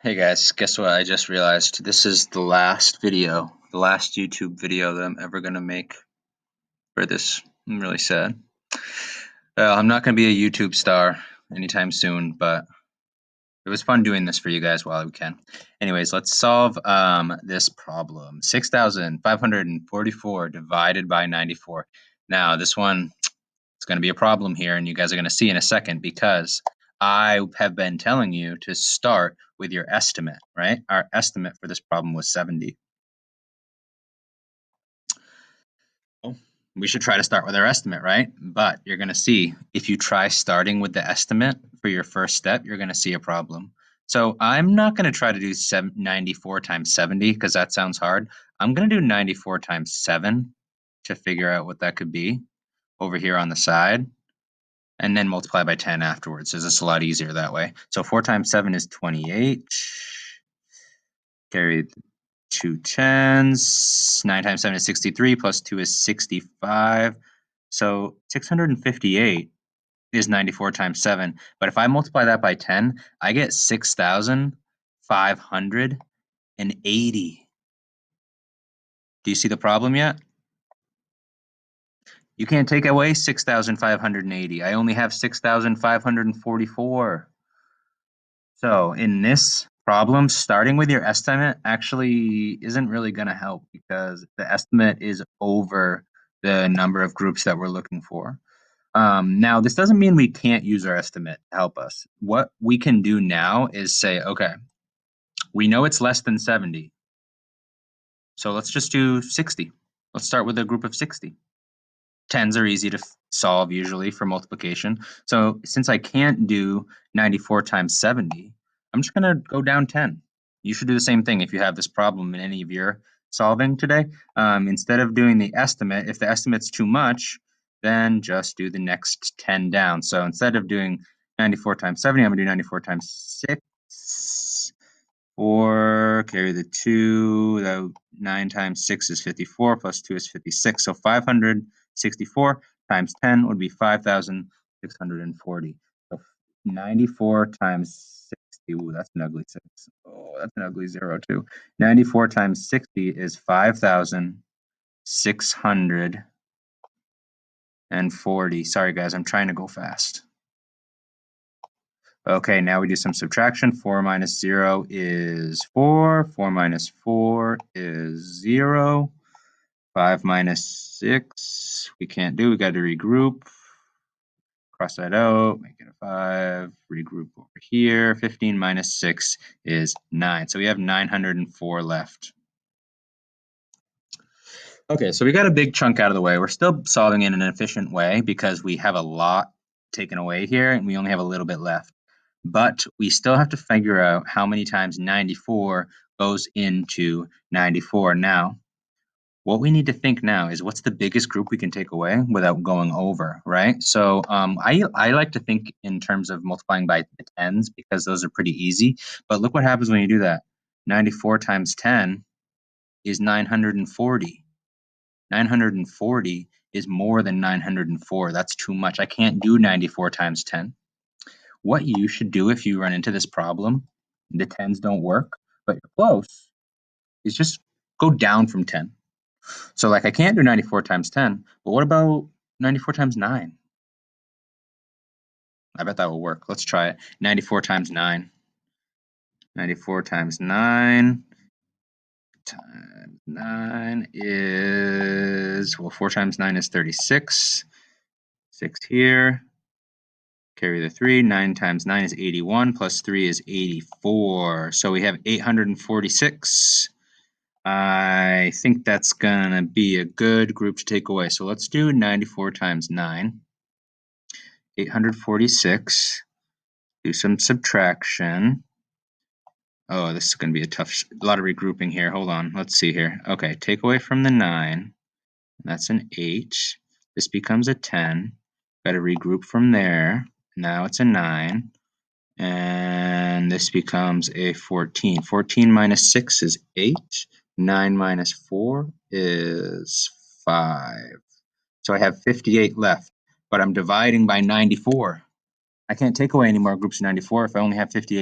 Hey guys, guess what? I just realized this is the last video, the last YouTube video that I'm ever gonna make for this. I'm really sad. I'm not gonna be a YouTube star anytime soon, but it was fun doing this for you guys while we can. Anyways, let's solve this problem. 6,544 divided by 94. Now, this one is going to be a problem here, and you guys are going to see in a second because I have been telling you to start with your estimate, right? Our estimate for this problem was 70. Well, we should try to start with our estimate, right? But you're going to see if you try starting with the estimate for your first step, you're going to see a problem. So I'm not going to try to do 94 times 70 because that sounds hard. I'm going to do 94 times 7 to figure out what that could be over here on the side, and then multiply by 10 afterwards. It's just a lot easier that way. So 4 times 7 is 28. Carry 2 tens. 9 times 7 is 63, plus 2 is 65. So 658 is 94 times 7. But if I multiply that by 10, I get 6,580. Do you see the problem yet? You can't take away 6,580. I only have 6,544. So in this problem, starting with your estimate actually isn't really going to help because the estimate is over the number of groups that we're looking for. Now, this doesn't mean we can't use our estimate to help us. What we can do now is say, okay, we know it's less than 70. So let's just do 60. Let's start with a group of 60. Tens are easy to solve usually for multiplication. So since I can't do 94 times 70, I'm just going to go down 10. You should do the same thing if you have this problem in any of your solving today. Instead of doing the estimate, if the estimate's too much, then just do the next 10 down. So instead of doing 94 times 70, I'm going to do 94 times 6. 4, carry the 2, that 9 times 6 is 54, plus 2 is 56. So 564 times 10 would be 5,640. So 94 times 60, ooh, that's an ugly 6. Oh, that's an ugly 0 too. 94 times 60 is 5,640. Sorry guys, I'm trying to go fast. Okay, now we do some subtraction. 4 minus 0 is 4. 4 minus 4 is 0. 5 minus 6, we can't do. We got to regroup. Cross that out, make it a 5. Regroup over here. 15 minus 6 is 9. So we have 904 left. Okay, so we got a big chunk out of the way. We're still solving in an efficient way because we have a lot taken away here and we only have a little bit left. But we still have to figure out how many times 94 goes into 94. Now, what we need to think now is what's the biggest group we can take away without going over, right? So I like to think in terms of multiplying by the tens because those are pretty easy. But look what happens when you do that. 94 times 10 is 940. 940 is more than 904. That's too much. I can't do 94 times 10. What you should do if you run into this problem, the tens don't work, but you're close, is just go down from 10. So like I can't do 94 times 10, but what about 94 times 9? I bet that will work. Let's try it. 94 times 9. 94 times 9 times 9 is, well, 4 times 9 is 36. 6 here. Carry the 3. 9 times 9 is 81, plus 3 is 84. So we have 846. I think that's going to be a good group to take away. So let's do 94 times 9. 846. Do some subtraction. Oh, this is going to be a lot of regrouping here. Hold on. Let's see here. Okay, take away from the 9. That's an 8. This becomes a 10. Got to regroup from there. Now it's a 9. And this becomes a 14. 14 minus 6 is 8. 9 minus 4 is 5. So I have 58 left, but I'm dividing by 94. I can't take away any more groups of 94 if I only have 58.